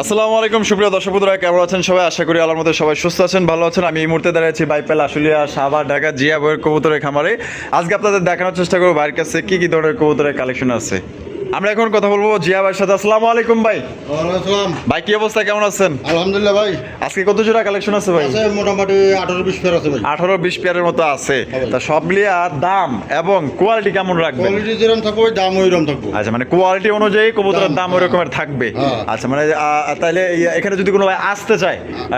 আসসালামু আলাইকুম সুপ্রিয় দর্শক বন্ধুরা, কেমন আছেন সবাই? আশা করি আল্লাহর মধ্যে সবাই সুস্থ আছেন, ভালো আছেন। আমি এই মুহূর্তে দাঁড়িয়েছি বাইপেল আশুলিয়া সাভার ঢাকা জিয়া বইয়ের কবুতরের খামারে। আজকে আপনাদের দেখানোর চেষ্টা করবো ভাইয়ের কাছে কি কি ধরনের কবুতরের কালেকশন আছে। আমরা এখন কথা বলবো জিয়া ভাইয়ের সাথে। আসসালামু আলাইকুম ভাই। ভাই কি অবস্থা, কেমন আছেন? আলহামদুলিল্লাহ ভাই। আজকে কত জোড়া কালেকশন আছে ভাই? মোটামুটি 18-20 পেয়ার আছে ভাই। 18-20 পেয়ারের মতো আছে। তা সব মিলিয়ে দাম এবং কোয়ালিটি কেমন রাখবেন? কোয়ালিটি যেরকম থাকবে দাম ওইরকম থাকবে। আচ্ছা, মানে কোয়ালিটি অনুযায়ী কবুতরের দাম ওই রকমের থাকবে। আচ্ছা, মানে তাহলে এখানে যদি কোনো ভাই আসতে চায়,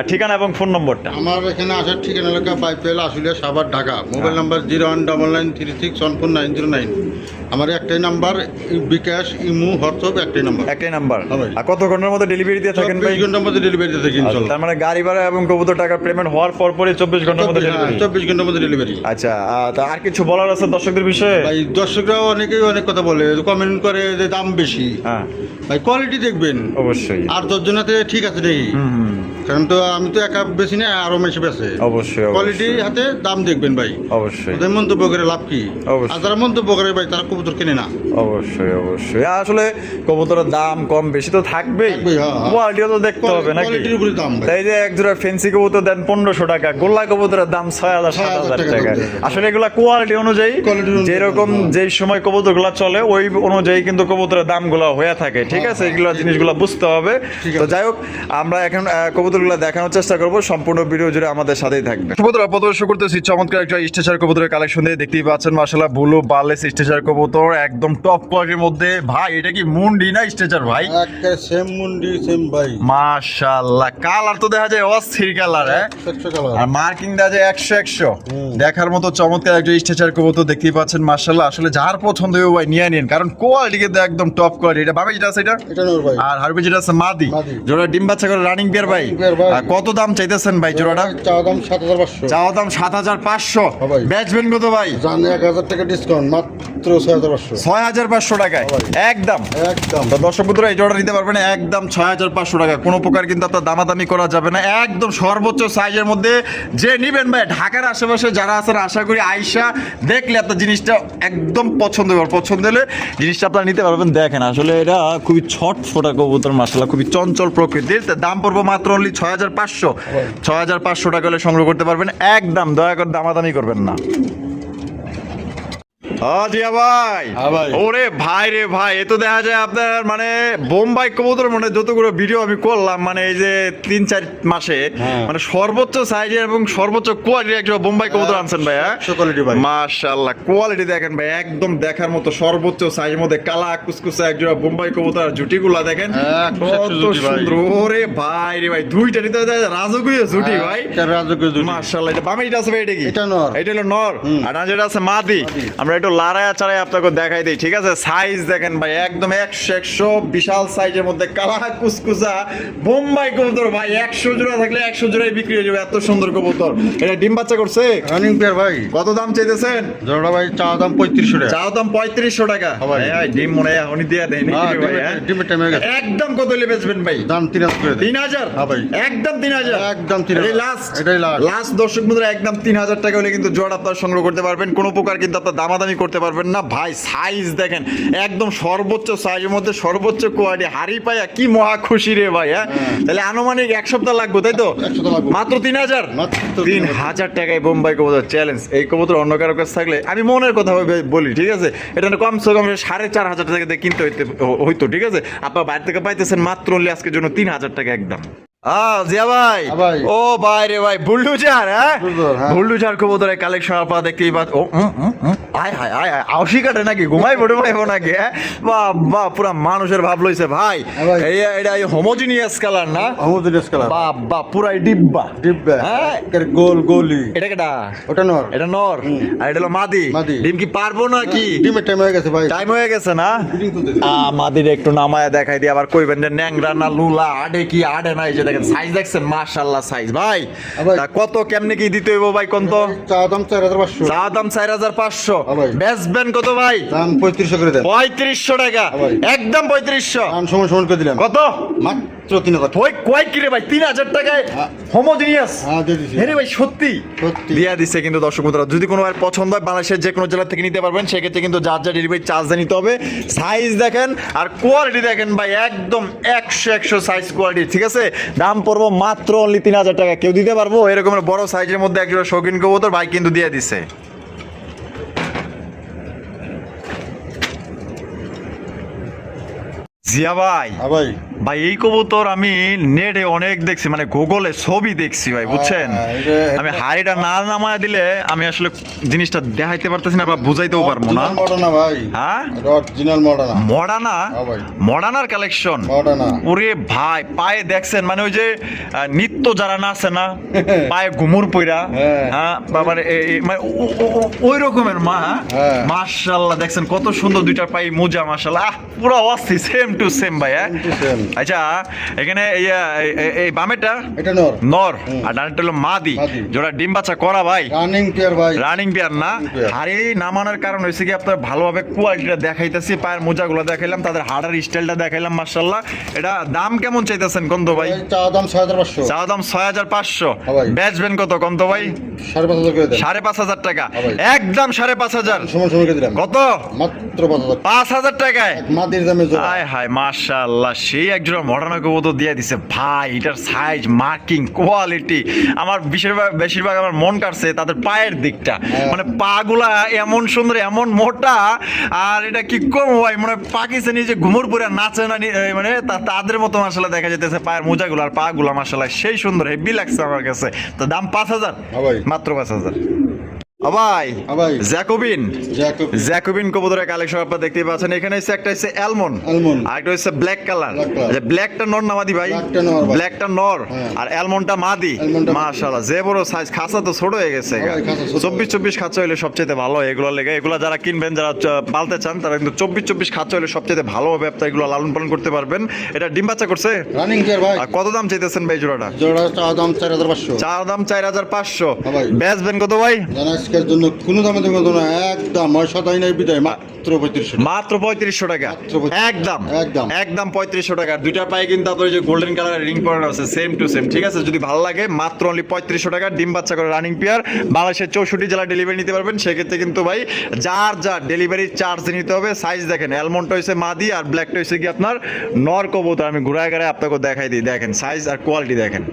ঠিকানা এবং ফোন নম্বরটা। আমার এখানে আসার ঠিকানা এলাকা বাইপেল আশুলিয়া সাভার ঢাকা। Mobile number 019936140909। আমার একটাই নাম্বার, বিকাশ, ইমু, হোয়াটসঅ্যাপ একটাই নাম্বার। একটাই নাম্বার। আর কত ঘন্টার মধ্যে ডেলিভারি দিয়ে থাকেন ভাই? 24 ঘন্টার মধ্যে ডেলিভারি দিয়ে থাকি ইনশাআল্লাহ। তার মানে গাড়ি ভাড়া এবং কবুতর টাকা পেমেন্ট হওয়ার পরই 24 ঘন্টার মধ্যে ডেলিভারি। 24 ঘন্টার মধ্যে ডেলিভারি। আচ্ছা, তা আর কিছু বলার আছে দর্শকদের বিষয়ে? ভাই দর্শকরা অনেকেই অনেক কথা বলে, কমেন্ট করে যে দাম বেশি। হ্যাঁ ভাই কোয়ালিটি দেখবেন অবশ্যই। আর 10 জনাতে ঠিক আছে দেখি, কারণ তো আমি তো একা বেশি না, আরো মেশে বেছে। অবশ্যই কোয়ালিটি হাতে দাম দেখবেন ভাই। অবশ্যই। ওদের মন্তব্য করে লাভ কি? আর যারা মন্তব্য করে ভাই তারা কবুতর কিনে না। অবশ্যই অবশ্যই। আসলে কবুতরের দাম কম বেশি তো থাকবেই, কোয়ালিটিও তো দেখতে হবে নাকি? কোয়ালিটির উপরে দাম। তাই যে এক জোড়া ফেন্সি কবুতর দেন 1500 টাকা, গোল্লা কবুতরের দাম 6000-7000 টাকা। আসলে এগুলা কোয়ালিটি অনুযায়ী, যেরকম যেই সময় কবুতরগুলা চলে ওই অনুযায়ী কিন্তু কবুতরের দামগুলো হয়ে থাকে, ঠিক আছে? এগুলো জিনিসগুলো বুঝতে হবে। তো যাই হোক, আমরা এখন কবুতরগুলো দেখানোর চেষ্টা করবো, সম্পূর্ণ ভিডিও জুড়ে আমাদের সাথেই থাকবে। কবুতর প্রদর্শন করতেছি চমৎকার একটা স্টেচার কবুতরের কালেকশন দিয়ে, দেখতেই পাচ্ছেন মাশাআল্লাহ ব্লু বার্লেস স্টেচার কবুতর, একদম টপ কোয়ালিটির মধ্যে। ভাই এটা কি মুন্ডি না স্টেচার ভাই? একটা সেম মুন্ডি সেম ভাই। মাশাআল্লাহ, কালার তো দেখা যায় অস্থির কালার, হ্যাঁ, আর মার্কিং দেখা যায় 100 দেখার মতো চমৎকার একটা স্টেচার কবুতর দেখতেই পাচ্ছেন মাশাআল্লাহ। আসলে যার পছন্দ হবে ভাই নিয়ে নিন, কারণ কোয়ালিটি কিন্তু একদম টপ কোয়ালিটি। এটা ভাবে যেটা আছে এটা নর ভাই, আর হারবে যেটা আছে মাদি। জোড়া ডিম বাচ্চা করে রানিং পেয়ার ভাই। কত দাম চাইতেছেন ভাই জোড়াটা? চাওয়া দাম 7500। চাওয়া দাম 7500। বেচবেন কত ভাই? জানে 1000 টাকা ডিসকাউন্ট, মাত্র 6500। 6500 টাকায় একদম। তো দর্শক বন্ধুরা এই জোড়া নিতে পারবেন একদম 6500 টাকা। কোনো প্রকার কিন্তু আপনার দামাদামি করা যাবে না, একদম সর্বোচ্চ সাইজের মধ্যে যে নিবেন ভাই। ঢাকার আশেপাশে যারা আছেন আশা করি আইসা দেখলে আপনার জিনিসটা একদম পছন্দ হবে, পছন্দ হলে জিনিসটা আপনারা নিতে পারবেন। দেখেন আসলে এটা খুবই ছটফটা কবুতর মাশাআল্লাহ, খুবই চঞ্চল প্রকৃতির। দাম পড়বো মাত্র অনলি 6500। 6500 টাকা হলে সংগ্রহ করতে পারবেন একদম। দয়া করে দামাদামি করবেন না। ওরে ভাই রে ভাই, এ তো দেখা যায় আপনার মানে বোম্বাই কবুতর, মানে যতগুলো ভিডিও আমি করলাম মানে এই যে 3-4 মাসে, মানে সর্বোচ্চ সাইজের এবং সর্বোচ্চ কোয়ালিটির একটা বোম্বাই কবুতর আনছেন ভাই। মাশাআল্লাহ, কোয়ালিটি দেখেন ভাই, একদম দেখার মতো সর্বোচ্চ সাইজের মধ্যে কালা কুসকুসে একজোড়া বোম্বাই কবুতর। জুটিগুলা দেখেন কত সুন্দর। ওরে ভাই রে ভাই, দুইটা নিতে রাজকীয় জুটি ভাই, মাশাআল্লাহ। এটা বামে যেটা আছে ভাই, এটা কি? এটা হলো নর, আর যেটা আছে মাদি। আমরা একটু লাড়ায়া চাড়াই আপনাকে দেখাই দিই, ঠিক আছে? সাইজ দেখেন ভাই, একদম 100 বিশাল সাইজের মধ্যে কালা কুসকুসা বোম্বাই কবুতর ভাই। 100 জোড়া থাকলে 100 জোড়াই বিক্রি হয়ে যাবে, এত সুন্দর কবুতর। এটা ডিম বাচ্চা করছে রানিং পেয়ার ভাই। কত দাম চাইতেছেন জোড়া ভাই? চাওয়া দাম 3500 টাকা। চাওয়া দাম 3500 টাকা ভাই। ডিম মনে হয় এখনই দিয়ে দেয় নাকি ভাই? ডিমের টাইম হয়ে গেছে। একদম কত হলে বেচবেন ভাই? দাম 3000 করে। 3000? হ্যাঁ ভাই, একদম 3000। একদম 3000। এই লাস্ট, এটাই লাস্ট দর্শক বন্ধুরা, একদম 3000 টাকা হলে কিন্তু জোড়া আপনারা সংগ্রহ করতে পারবেন। কোনো প্রকার কিন্তু আপনারা দামাদামি করতে পারবেন না ভাই। সাইজ দেখেন একদম সর্বোচ্চ সাইজের মধ্যে সর্বোচ্চ কোয়ালিটি। হাড়ি পায়া কি মহা খুশি রে ভাই। হ্যাঁ, তাহলে আনুমানিক 1 সপ্তাহ লাগবে তাই তো? মাত্র 3000। 3000 টাকায় বোম্বাই কবুতর চ্যালেঞ্জ। এই কবুতর অন্য কারো কাছে থাকলে আমি মনের কথা বলি, ঠিক আছে, এটা কমসে কম 4500 টাকা দিয়ে কিনতে হইতো, ঠিক আছে? আপনার বাইরে থেকে পাইতেছেন মাত্র আজকের জন্য 3000 টাকা একদম। জিয়া ভাই, ও ভাই রে ভাই, বুলডুজার। হ্যাঁ, বুলডুজার কবুতরের কালেকশন আপনারা দেখতেই পাচ্ছেন। ও আয় হায় আয় আয়, আউশি কাটে নাকি? ঘুমাই পড়ে পড়ে নাকি? হ্যাঁ, বাহ বাহ, পুরা মানুষের ভাব লইছে ভাই। এটা হোমোজিনিয়াস কালার না? Homogeneous colour. বাহ বাহ, পুরাই ডিব্বা ডিব্বা। হ্যাঁ, গোল গোলি। এটা কেডা? ওটা নর। এটা নর, আর এটা হলো মাদি। ডিম কি পারবো নাকি? ডিমের টাইম হয়ে গেছে ভাই। টাইম হয়ে গেছে না? মাদির একটু নামায়া দেখাই দিয়ে আবার কইবেন যে ন্যাংরা না লুলা, আডে কি আডে না। এই যে দেখেন সাইজ দেখছেন মাশাআল্লাহ সাইজ ভাই। তা কত কেমনে কি দিতে হইব ভাই কোন তো? চাওয়া দাম 4500। চাওয়া দাম 4500। ভাই। বেচবেন কত ভাই? দাম 3500 করে দেন। 3500 টাকা, ভাই। একদম 3500। দাম সমান সমান করে দিলাম। কত? মাত্র 3000। ওই কয় কিরে ভাই 3000 টাকায় হ্যাঁ। হোমোজিনিয়াস? হ্যাঁ, দিয়ে দিছি। হ্যাঁ রে ভাই, সত্যি সত্যি। দিয়া দিছে কিন্তু দর্শক বন্ধুরা। যদি কোনো ভাই পছন্দ হয় বাংলাদেশের যে কোনো জেলা থেকে নিতে পারবেন, সেক্ষেত্রে কিন্তু যার যা ডেলিভারি চার্জ নিতে হবে। সাইজ দেখেন আর কোয়ালিটি দেখেন ভাই, একদম 100 সাইজ কোয়ালিটি, ঠিক আছে? দাম পড়বো মাত্র অনলি 3000 টাকা। কেউ দিতে পারবো এরকমের বড় সাইজের মধ্যে একজন শৌখিন কবুতর ভাই কিন্তু দিয়ে দিছে। জিয়া ভাই, হ্যাঁ ভাই। ভাই এই কবুতর আমি নেটে অনেক দেখছি, মানে গুগলে ছবি দেখছি ভাই, বুঝছেন? হ্যাঁ, এটা- আমি হাড়িটা না নামায় দিলে আমি আসলে জিনিসটা দেখাইতে পারতেছি না বা বুঝাইতেও পারবো না। অরিজিনাল মডার্না ভাই। হ্যাঁ, অরিজিনাল মডার্না। মডার্না, হ্যাঁ ভাই। মডার্নার কালেকশন। মডার্না। ওরে ভাই, পায়ে দেখছেন মানে ওই যে নিত্য যারা নাচে না, পায়ে ঘুমুর পইরা, হ্যাঁ। হ্যাঁ বাবার মানে ওই রকমের মা। হ্যাঁ। মাশাআল্লাহ, দেখছেন কত সুন্দর দুইটার পায়ে মোজা, মাশাআল্লাহ পুরো অস্থি, সেম টু সেম ভাই। হ্যাঁ, Same to same। আচ্ছা এখানে এই বামেটা এটা নর। নর হুম। আর ডানেরটা হলো মাদি। মাদি। জোড়া ডিম বাচ্চা করা ভাই, রানিং পেয়ার ভাই। রানিং পেয়ার না? Running pair। হাড়ি নামানোর কারণ হয়েছে কি আপনার ভালোভাবে কোয়ালিটিটা দেখাইতেছি, পায়ের মোজাগুলো দেখাইলাম, তাদের হাড়ার স্টাইলটা দেখাইলাম, মাশাআল্লাহ। এটা দাম কেমন চাইতেছেন কন্ত ভাই? এই চা দাম 6500। চা দাম 6500। হ্যাঁ ভাই। বেচবেন কত কন্ত ভাই? 5500 করে দেন। 5500 টাকা, হ্যাঁ ভাই। একদম 5500। সমান সমান করে দিলাম। কত? মাত্র 5000। 5000 টাকায়? মাটির দামে জোড়া। হায় হায়, মাশাআল্লাহ, সেই একজোড়া মডার্ন কবুতর দিয়ে দিছে ভাই। এটার সাইজ, মার্কিং, কোয়ালিটি আমার বেশিরভাগ আমার মন কাটছে তাদের পায়ের দিকটা। হ্যাঁ। মানে পাগুলা এমন সুন্দর, এমন মোটা, আর এটা কি কম ভাই, মানে পাকিস্তানি যে ঘুমুর পুরা নাচে না মানে তাদের মতো মাশাআল্লাহ দেখা যেতেছে পায়ের মোজাগুলো আর পাগুলা, মাশাআল্লাহ সেই সুন্দর, হেভি লাগছে আমার কাছে। তো দাম 5000, হ্যাঁ ভাই। মাত্র 5000। ভাই হ্যাঁ ভাই। Jacobin, Jacob. জ্যাকোবিন কবুতরের কালেকশন আপনারা দেখতেই পাচ্ছেন। এখানে হচ্ছে একটা হচ্ছে অ্যালমন্ড, অ্যালমন্ড। আর একটা হচ্ছে ব্ল্যাক কালার। Black color। ব্ল্যাকটা নর না মাদি ভাই? Blackটা নর ভাই। ব্ল্যাকটা নর হ্যাঁ। আর অ্যালমন্ডটা মাদি। অ্যালমন্ডটা মাদি। মাশাআল্লাহ, যে বড় সাইজ, খাঁচা তো ছোট হয়ে গেছে। হ্যাঁ ভাই, খাঁচা ছোট। 24 খাঁচা হলে সবচেয়ে ভালো হয় এগুলো লেগে। এগুলো যারা কিনবেন, যারা পালতে চান, তারা কিন্তু 24 খাঁচা হলে সবচেয়ে ভালোভাবে আপনারা এগুলো লালন পালন করতে পারবেন। এটা ডিম বাচ্চা করছে? রানিং পেয়ার ভাই। আর কত দাম চাইতেছেন ভাই জোড়াটা? জোড়া চা দাম 4500। চার দাম 4500। হ্যাঁ ভাই। বেচবেন কত ভাই? জানা আজকের জন্য কোনো দামে দেবো না, একদম 9 নাই বিদায়, মাত্র 3500। মাত্র 3500 টাকা, মাত্র 3500 একদম একদম। একদম 3500 টাকা। দুইটা পায়ে কিন্তু আপনার ওই যে গোল্ডেন কালারের রিং পরানো আছে, সেম টু সেম, ঠিক আছে? যদি ভালো লাগে মাত্র অনলি 3500 টাকা, ডিম বাচ্চা করে রানিং পেয়ার, বাংলাদেশের 64 জেলা ডেলিভারি নিতে পারবেন। সেক্ষেত্রে কিন্তু ভাই যার যা ডেলিভারি চার্জ নিতে হবে। সাইজ দেখেন, অ্যালমন্ডটা হয়েছে মাদি আর ব্ল্যাকটা হয়েছে কি আপনার নর কবুতর। আমি ঘুরায় ঘুরায় আপনাকে দেখাই দিই, দেখেন সাইজ আর কোয়ালিটি দেখেন।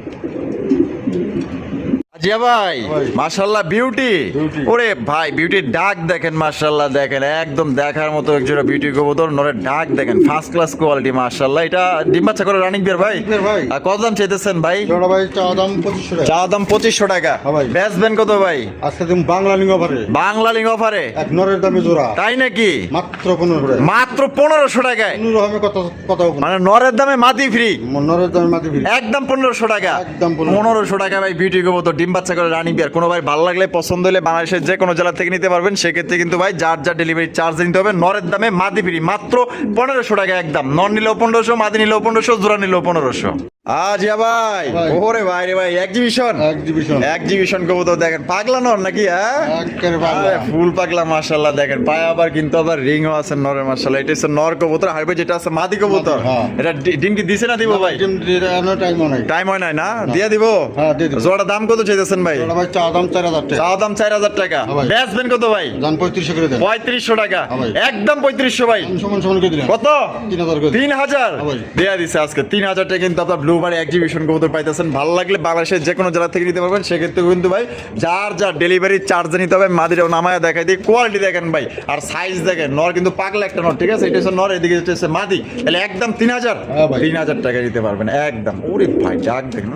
জিয়া ভাই, ভাই। মাশাআল্লাহ, বিউটি। Beauty। ওরে ভাই, বিউটির ডাক দেখেন, মাশাআল্লাহ দেখেন, একদম দেখার মতো একজোড়া বিউটি কবুতর, নরের ডাক দেখেন, ফার্স্ট ক্লাস কোয়ালিটি, মাশাআল্লাহ। এটা ডিম বাচ্চা করে রানিং বিয়ার ভাই? Running pair ভাই। আর কত দাম চাইতেছেন ভাই? জোড়া ভাই চা দাম 2500 টাকা। চা দাম 2500 টাকা। হ্যাঁ ভাই। বেচবেন কত ভাই? আজকে তুমি বাংলা লিঙ্গ পারে বাংলা লিঙ্ক অফারে? এক নরের দামে জোড়া। তাই নাকি? মাত্র 1500 টাকা। মাত্র 1500 টাকায়? কোনো রকমে কথা হবে না। মানে নরের দামে মাটি ফ্রি, নরের দামে মাটি ফিরি। একদম 1500 টাকা। একদম 1500 1500 টাকা ভাই, বিউটি কবুতর, ডিম বাচ্চা করে রানিং বিয়ার। কোনো ভাই ভালো লাগলে, পছন্দ হলে বাংলাদেশের যে কোনো জেলা থেকে নিতে পারবেন। সেক্ষেত্রে কিন্তু ভাই যার যা ডেলিভারি চার্জ নিতে হবে। নরের দামে মাদি ফ্রি, মাত্র 1500 টাকা একদম। নর নিলেও 1500, মাদি নিলেও 1500, জোড়া নিলেও 1500। আজিয়া ভাই, ভাই। ওরে ভাই রে ভাই, এক্সিবিশন, এক্সিবিশন। এক্সিবিশন কবুতর দেখেন, পাগলা নর নাকি? হ্যাঁ, একেবারে পাগলা। আরে ফুল পাগলা, মাশাআল্লাহ দেখেন। পায়ে আবার কিন্তু আবার রিংও আছে নরের, মাশাআল্লাহ। এটা হচ্ছে নর কবুতর। হাইবে যেটা আছে মাদি কবুতর। মাদি, হ্যাঁ। এটা ডিম কি দিছে না দিব ভাই? টিম দিরানো টাইম নাই। টাইম হয় নাই না? দিয়ে দিব? হ্যাঁ, দিয়ে দিব। জোড়া দাম কত চাইতেছেন ভাই? জোড়া ভাই চা দাম 4000 টাকা। চা দাম 4000 টাকা। হ্যাঁ ভাই। বেচবেন কত ভাই? জান 3500 করে দেন। 3500 টাকা, হ্যাঁ ভাই। একদম 3500 ভাই। আমি সমান সমান করে দিলাম। কত? 3000 করে দিন। 3000 হ্যাঁ ভাই। দেয়া দিছে আজকে। 3000 টাকা কিন্তু আপনার ব্লুবারি এক্সিবিশন কবুতর পাইতেছেন। ভালো লাগলে বাংলাদেশের যে কোনো জেলা থেকে নিতে পারবেন। সেক্ষেত্রে কিন্তু ভাই যার যা ডেলিভারি চার্জ নিতে হবে। মাদিরাও নামায়া দেখাই দিই, কোয়ালিটি দেখেন ভাই, আর সাইজ দেখেন। নর কিন্তু পাগলা একটা নর, ঠিক আছে? এটা হচ্ছে নর, এদিকে হচ্ছে মাদি। তাহলে একদম 3000, হ্যাঁ ভাই। 3000 টাকা দিতে পারবেন একদম। ওরে ভাই, ডাক দেখেন,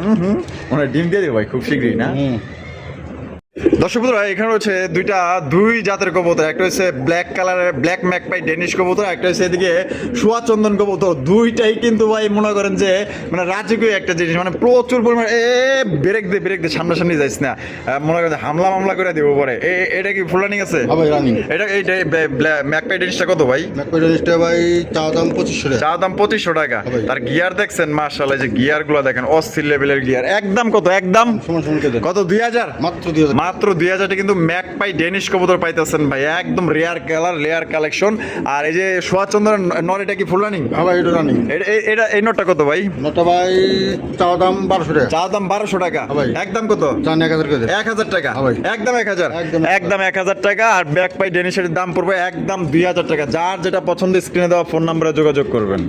মনে ডিম দিয়ে দেবো ভাই খুব শীঘ্রই না? হুম। দর্শক বন্ধুরা, এখানে হচ্ছে দুই জাতের কবুতর। একটা হচ্ছে ব্ল্যাক কালারের ব্ল্যাক ম্যাকপাই ডেনিশ কবুতর, একটা হচ্ছে এদিকে সোয়া চন্দন কবুতর। দুইটাই কিন্তু ভাই মনে করেন যে মানে রাজকীয় একটা জিনিস, মানে প্রচুর পরিমাণে ব্রেক দে সামনাসামনি যাইস না, মনে করেন হামলা করে দেবো পরে। এটা কি ফুল রানিং আছে? হ্যাঁ ভাই, রানিং। এটা ম্যাকপাই ডেনিশটা কত ভাই? ম্যাকপেডালিস্টটা ভাই চা দাম 2500 টাকা। চা দাম 2500 টাকা। হ্যাঁ ভাই। তার গিয়ার দেখছেন, মাশাআল্লাহ, যে গিয়ার গুলো দেখেন, অস্থির লেভেলের গিয়ার, একদম কত? একদম সমান সমান করে দেন। কত? 2000, মাত্র 2000। মাত্র 2000 টাকা কিন্তু ম্যাকপাই ডেনিশ কবুতর পাইতেছেন ভাই, একদম রেয়ার কালার, রেয়ার কালেকশন। আর এই যে সোয়াচন্দ্র নর, এটা কি ফুল রানিং? হ্যাঁ ভাই, এটা রানিং। এটা এই নটটা কত ভাই? নটা ভাই চাওয়া দাম 1200 টাকা। চা দাম 1200 টাকা, ভাই। একদম কত? জান 1000 করে। 1000 টাকা, ভাই। একদম 1000, একদম একদম 1000 টাকা। আর ব্যাকপাই ডেনিশের দাম পড়বে একদম 2000 টাকা। যার যেটা পছন্দ স্ক্রিনে দেওয়া ফোন নম্বরে যোগাযোগ করবেন।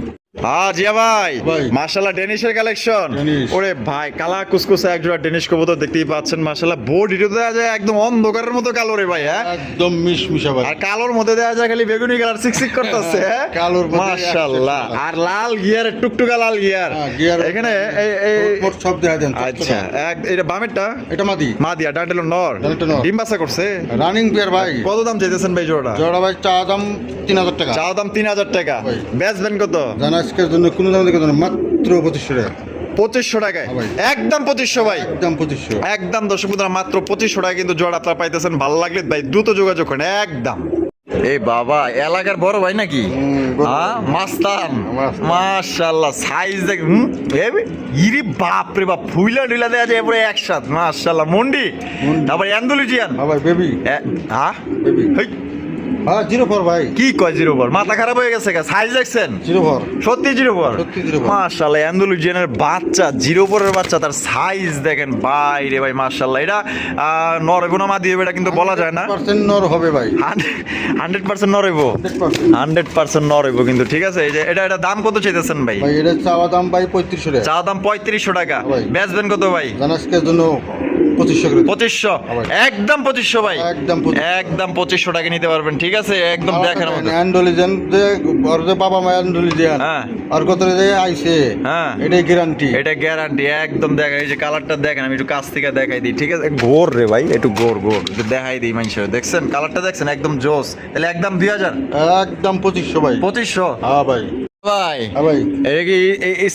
হ্যাঁ জিয়া ভাই, ভাই। মাশাআল্লাহ ডেনিশের কালেকশন। ডেনিশ। ওরে ভাই, কালা কুসকুসে একজোড়া ডেনিশ কবুতর দেখতেই পাচ্ছেন মাশাআল্লাহ। বডিটা দেওয়া যায় একদম অন্ধকারের মতো কালো রে ভাই, হ্যাঁ একদম মিশমিশা ভাই। আর কালোর মধ্যে দেওয়া যায় খালি বেগুনি কালার সিকসিক করতেছে, হ্যাঁ কালোর মধ্যে মাশাআল্লাহ। আর লাল গিয়ার, টুকটুকা লাল গিয়ার, হ্যাঁ, গিয়ার এখানে এই উপর সব দেখা দেন। আচ্ছা, এটা বামেরটা এটা মাদি। মাদিয়া, ডাটেলো নর, ডাটেলো নর। ডিম বাচ্চা করছে। রানিং বিয়ার ভাই। কত দাম চাইতেছেন ভাই জোড়া? জোড়া ভাই চাওয়া দাম 3000 টাকা। চা দাম 3000 টাকা, ভাই। বেচবেন কত? জানা আজকের জন্য কোনো দাম দেখে মাত্র 2500 টাকা। 2500 টাকায়, ভাই। একদম 2500 ভাই, একদম 2500। একদম দর্শক বন্ধুরা মাত্র 2500 টাকা কিন্তু জোড়া আপনারা পাইতেছেন। ভালো লাগলে ভাই দ্রুত যোগাযোগ করেন একদম। এই বাবা, এলাকার বড় ভাই নাকি? বড় হ্যাঁ, মাস্তান, মাস্তান। মাশাআল্লাহ সাইজ দেখ, ইরি বাপ রে বাপ, ফুইলা ঢিলা দেয়া যায় পুরো একসাথ, মাশাআল্লাহ। মন্ডি, তারপর অ্যান্ডালুজিয়ান, হ্যাঁ ভাই, বেবি। হ্যাঁ বেবি। হেই, হ্যাঁ 04 ভাই। কি কয় 04? মাথা খারাপ হয়ে গেছে, সাইজ দেখছেন? 04। সত্যি 04? সত্যি 04। মাশাআল্লাহ, অ্যান্ডালুজিয়ানের বাচ্চা, 04 বাচ্চা, তার সাইজ দেখেন ভাই রে ভাই, মাশাআল্লাহ। এটা নর হইব না মাদি হইব এটা কিন্তু বলা যায় না। 100% নর হবে ভাই। 100% নর হইব, 100% নর হইব কিন্তু। ঠিক আছে, এই যে এটা দাম কত চাইতেছেন ভাই? ভাই এটা চাওয়া দাম ভাই 3500 টাকা। চা দাম 3500 টাকা, ভাই। বেচবেন কত ভাই? জানা আজকের জন্য 2500 করে। 2500, ভাই। একদম 2500 ভাই, একদম 2500। একদম 2500 টাকা নিতে পারবেন। ঠিক আছে, একদম দেখার মতো। অ্যান্ডোলিজেন যে ওর যে বাবা মা অ্যান্ডোলিজেন, হ্যাঁ। আর কত যে আইছে, হ্যাঁ। এটাই গ্যারান্টি। এটা গ্যারান্টি, একদম দেখেন। এই যে কালারটা দেখেন, আমি একটু কাছ থেকে দেখাই দিই। ঠিক আছে, গোর রে ভাই, একটু গোর গোর একটু দেখাই দিই মানুষের। দেখছেন কালারটা, দেখছেন একদম জোস। তাহলে একদম 2000, একদম 2500 ভাই। 2500 হ্যাঁ ভাই। ভাই। হ্যাঁ ভাই। এটা কি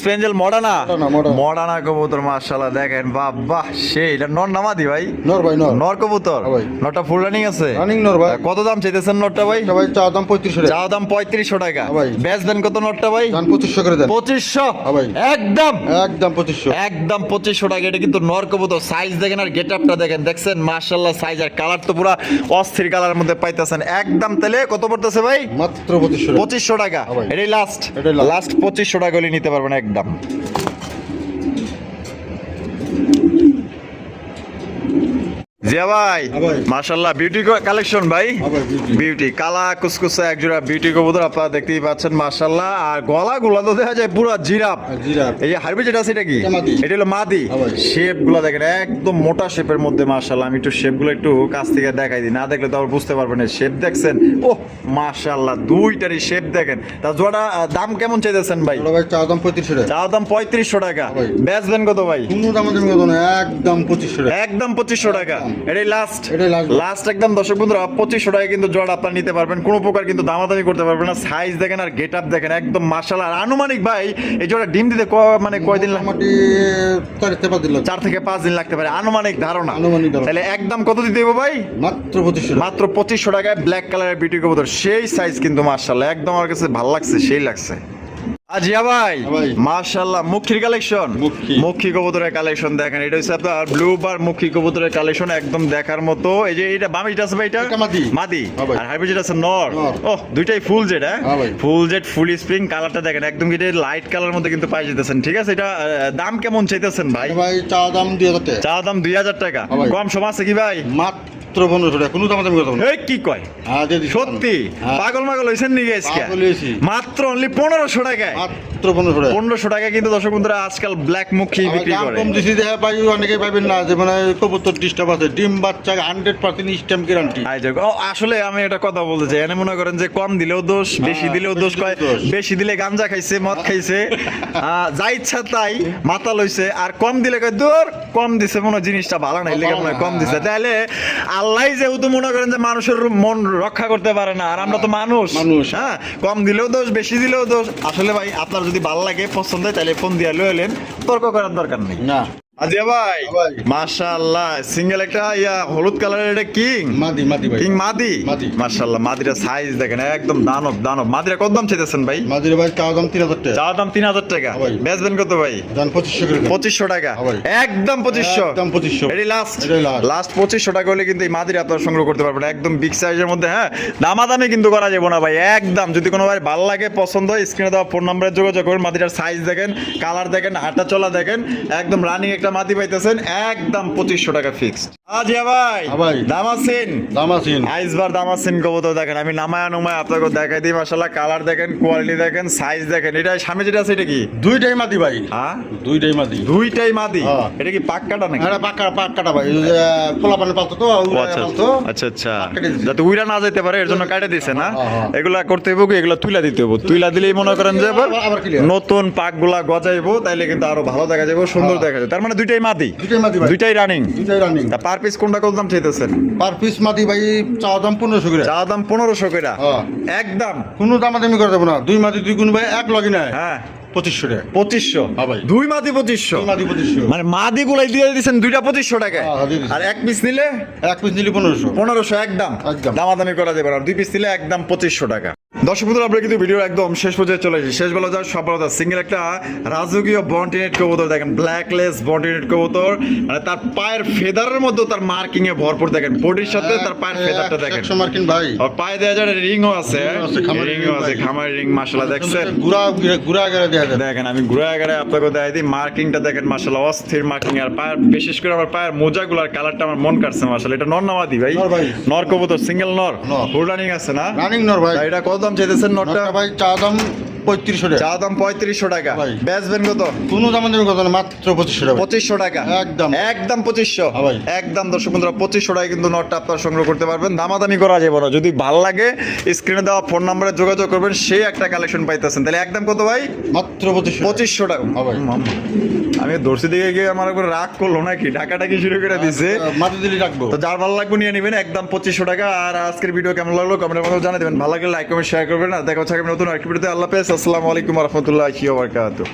স্পেঞ্জেল মডানা? মডানা। মডানা কবুতর, মাশাআল্লাহ দেখেন, বাহ সেই। এটা নর নামাদি ভাই? নর ভাই, নর। নর কবুতর, হ্যাঁ ভাই। নরটা ফুল রানিং আছে? রানিং নর ভাই। কত দাম চাইতেছেন নরটা ভাই? এটা ভাই চাওয়া দাম 3500 টাকা। চা দাম 3500 টাকা, হ্যাঁ ভাই। বেচবেন কত নরটা ভাই? জান 2500 করে দেন। 2500, হ্যাঁ ভাই। একদম একদম 2500। একদম 2500 টাকা। এটা কিন্তু নর কবুতর, সাইজ দেখেন আর গেটআপটা দেখেন, দেখছেন মাশাআল্লাহ সাইজ আর কালার তো পুরো অস্থির কালারের মধ্যে পাইতেছেন একদম। তাহলে কত পড়তেছে ভাই? মাত্র 2500 টাকা। 2500 টাকা, হ্যাঁ ভাই। এটাই লাস্ট, এটাই last। লাস্ট 2500 টাকা হলে নিতে পারবেন একদম। জিয়া ভাই, হ্যাঁ ভাই। মাশাআল্লাহ বিউটি কালেকশন ভাই, হ্যাঁ ভাই, beauty। বিউটি কালা কুসকুসে একজোড়া বিউটি কবুতর আপনারা দেখতেই পাচ্ছেন মাশাআল্লাহ। আর গলা গুলা তো দেখা যায় পুরো জিরাফ। জিরাফ। এই যে হাইব্রিড যেটা আছে এটা কি? এটা মাদি। এটা হলো মাদি। হ্যাঁ ভাই। শেপ গুলা দেখেন একদম মোটা শেপের মধ্যে মাশাআল্লাহ। আমি একটু শেপ গুলো একটু কাছ থেকে দেখাই দিই, না দেখলে তো আবার বুঝতে পারবেন না। শেপ দেখছেন, ও মাশাআল্লাহ, দুইটারই শেপ দেখেন। তা জোড়া দাম কেমন চাইতেছেন ভাই? এটা ভাই চাওয়া দাম 3500 টাকা। চা দাম 3500 টাকা, ভাই। বেচবেন কত ভাই? কোনো দাম দামি কত না, একদম 2500 টাকা। একদম 2500 টাকা, এটাই লাস্ট, এটাই last। লাস্ট একদম। দর্শক বন্ধুরা 2500 টাকা কিন্তু জোড়া আপনারা নিতে পারবেন, কোনো প্রকার কিন্তু দামাদামি করতে পারবেন না। সাইজ দেখেন আর গেটআপ দেখেন একদম মাশাআল্লাহ। আর আনুমানিক ভাই এই জোড়া ডিম দিতে মানে কয়দিন লাগে? মোটামুটি 4 থেকে 5 দিন লাগবে। 4 থেকে 5 দিন লাগতে পারে, আনুমানিক ধারণা। আনুমানিক ধারণা। তাহলে একদম কত দিতে হবে ভাই? মাত্র 2500 টাকা। মাত্র 2500 টাকায় ব্ল্যাক কালারের বিউটি কবুতর, সেই সাইজ কিন্তু মাশাআল্লাহ একদম আমার কাছে ভালো লাগছে, সেই লাগছে। আজিয়া ভাই, হ্যাঁ ভাই। মাশাআল্লাহ মুখির কালেকশন, মুখী। মুখী কবুতরের কালেকশন দেখেন। এটা হচ্ছে আপনার ব্লু বার মুখী কবুতরের কালেকশন, একদম দেখার মতো। এই যে এটা বামে যেটা আছে ভাই, এটা এটা মাদি। মাদি। হ্যাঁ ভাই। আর হাইব্রিড যেটা আছে নর। নর। ও দুইটাই ফুল জেড, হ্যাঁ ভাই। ফুল জেড ফুল স্প্রিং। কালারটা দেখেন একদম কি লাইট কালার মধ্যে কিন্তু পাই যেতেছেন। ঠিক আছে, এটা দাম কেমন চাইতেছেন ভাই? এটা ভাই চাওয়া দাম 2000 টাকা। চা দাম 2000 টাকা, হ্যাঁ ভাই। কম সম আছে কি ভাই? মাত্র 1500 টাকা। কোনো দাম দামি কত না। এই কি কয়, হ্যাঁ দিয়ে দিচ্ছি। সত্যি হ্যাঁ। পাগল মাগল হইছেন নাকি আজকে? পাগল হয়েছি। মাত্র অনলি 1500 টাকায়, মাত্র 1500 টাকা। 1500 টাকা কিন্তু দর্শক বন্ধুরা আজকাল ব্ল্যাক মুখী বিক্রি দাম করে। কম দিছি দেখা পাই, অনেকেই পাইবেন না যে মানে কবুতর ডিস্টার্ব আছে। ডিম বাচ্চা 100% স্ট্যাম্প গ্যারান্টি। আই যাক, ও আসলে আমি একটা কথা বলতে চাই, এনে মনে করেন যে কম দিলেও দোষ, বেশি দিলেও দোষ। কয় বেশি দিলে গাঞ্জা খাইছে, মদ খাইছে, যা ইচ্ছা তাই মাথা লইছে। আর কম দিলে কয় দূর, কম দিছে মনে হয় জিনিসটা ভালো নাই, লেগে মনে হয় কম দিছে। তাহলে আল্লাহ যেহেতু মনে করেন যে মানুষের মন রক্ষা করতে পারে না, আর আমরা তো মানুষ, হ্যাঁ, কম দিলেও দোষ, বেশি দিলেও দোষ। আসলে ভাই আপনার যদি ভালো লাগে, পছন্দ হয়, তাহলে ফোন দিয়ে লয়ে এলেন, তর্ক করার দরকার নেই। না। আজিয়া ভাই ভাই। মাশাআল্লাহ সিঙ্গেল একটা হলুদ কালারের এটা কিং মাদি মাদি ভাই কিং মাদি মাদি। মাশাআল্লাহ মাদিরা সাইজ দেখেন একদম দানব দানব মাদিরা কত দাম চাইতেছেন ভাই মাদির ভাই চাওয়া দাম 3000 টাকা চাওয়া দাম 3000 টাকা ভাই। বেচবেন কত ভাই জান 2500 করে 2500 টাকা ভাই। একদম 2500 একদম 2500 এটি লাস্ট এটাই last। লাস্ট 2500 টাকা হলে কিন্তু এই মাদিরা আপনারা সংগ্রহ করতে পারবেন একদম বিগ সাইজের মধ্যে হ্যাঁ দামাদামি কিন্তু করা যাবে না ভাই একদম যদি কোনো ভাই ভালো লাগে পছন্দ হয় স্ক্রিনে দেওয়া ফোন নম্বরে যোগাযোগ করুন মাদিরার সাইজ দেখেন কালার দেখেন হাঁটা চলা দেখেন একদম রানিং একটা মাদি পাইতেছেন একদম 2500 টাকা ফিক্সড আজিয়া ভাই ভাই। দাম আছেন দাম আছেন আইসবার দাম আছেন কবুতর দেখেন আমি নামায়া নুমায় আপনাকে দেখাই দিই মাশাআল্লাহ কালার দেখেন কোয়ালিটি দেখেন সাইজ দেখেন এটা সামনে যেটা আছে এটা কি দুইটাই মাদি ভাই হ্যাঁ দুইটাই মাদি দুইটাই মাদি হ্যাঁ। এটা কি পাক্কাটা নাকি এটা পাক কাটা ভাই এই যে পোলা পানি পালতো তো ও, উড়ায় আচ্ছা পালতো আচ্ছা আচ্ছা কেটে দিছে। যাতে উইরা না যেতে পারে এর জন্য কাটে দিছে না হ্যাঁ, হ্যাঁ। এগুলা করতে হইব কি এগুলা তুইলা দিতে হইব তুইলা দিলেই মনে করেন যে এবার আবার clear। নতুন পাকগুলা গজাইবো তাইলে কিন্তু আরো ভালো দেখা যাবে সুন্দর হ্যাঁ। দেখা যাবে তার মানে দুইটাই মাদি দুইটাই মাদি ভাই দুইটাই রানিং দুইটাই রানিং তা পার পিস কোনটা কত দাম চাইতেছেন পার পিস মাদি ভাই চাওয়া দাম 1500 করে চা দাম 1500 কইরা হ্যাঁ। একদম কোনো দামাদামি করে দেবো না দুই মাদি দুই গুণ ভাই এক লগি নাই হ্যাঁ 2500 টাকা 2500 হ্যাঁ ভাই। দুই মাদি 2500 দুই মাদি 2500 মানে মাদি গুলাই দিয়ে দিয়েছেন দুইটা 2500 টাকায় হ্যাঁ, দিয়ে দিছি। আর এক পিস নিলে এক পিস নিলে 1500 1500 একদম একদম। দামাদামি করা যাবে না দুই পিস নিলে একদম 2500 টাকা দর্শক বন্ধুরা আমরা কিন্তু ভিডিও একদম শেষ পর্যায়ে চলে এসেছি শেষ বেলা যাওয়ার সব বলা সিঙ্গেল একটা রাজকীয় বন্টিনেট কবুতর দেখেন ব্ল্যাকলেস বন্টিনেট কবুতর মানে তার পায়ের ফেদারের মধ্যে তার মার্কিং এ ভরপুর দেখেন বডির সাথে তার পায়ের ফেদারটা দেখেন 100 মার্কিন ভাই আর পায়ে দেওয়া যায় রিংও আছে আছে, খামারের রিংও ring আছে ভাই। খামার রিং মাশাআল্লাহ দেখছেন গুড়া গুড়া গেলে দেয়া যায় দেখেন আমি ঘুরে গেলে আপনাকে দেখাই দিই মার্কিংটা দেখেন মাশাআল্লাহ অস্থির মার্কিং আর পায়ের বিশেষ করে আমার পায়ের মোজাগুলার কালারটা আমার মন কাটছে মাশাআল্লাহ এটা নর নামাদি ভাই নর ভাই। নর কবুতর সিঙ্গেল নর নর। ফুল রানিং আছে না রানিং নর ভাই তা এটা কত দাম চাইতেছেন নরটা নরটা ভাই চাওয়া দাম 3500 টাকা চা দাম 3500 টাকা ভাই। বেচবেন কত কোনো দামাদামি কথা না মাত্র 2500 টাকা 2500 টাকা একদম। একদম 2500 হ্যাঁ ভাই। একদম দর্শক বন্ধুরা 2500 টাকায় কিন্তু নটটা আপনারা সংগ্রহ করতে পারবেন দামাদামি করা যাবে না যদি ভালো লাগে স্ক্রিনে দেওয়া ফোন নম্বরে যোগাযোগ করবেন সেই একটা কালেকশন পাইতেছেন তাহলে একদম কত ভাই মাত্র 2500 2500 টাকা হ্যাঁ ভাই। মাম্মা। আমি দর্শি দিকে গিয়ে আমার উপর রাগ করলো নাকি ঢাকাটাকি শুরু করে দিছে মাটি দিলে রাখবো তো যার ভালো লাগবে নিয়ে নেবেন একদম 2500 টাকা আর আজকের ভিডিও কেমন লাগলো কমেন্টের মধ্যে জানিয়ে দেবেন ভালো লাগলে লাইক কমেন্ট শেয়ার করবেন আর দেখা হচ্ছে আগামী নতুন আরেকটি ভিডিওতে আল্লাহ হাফেজ আসসালামু আলাইকুম ওয়া রাহমাতুল্লাহি ওয়া বারাকাতুহু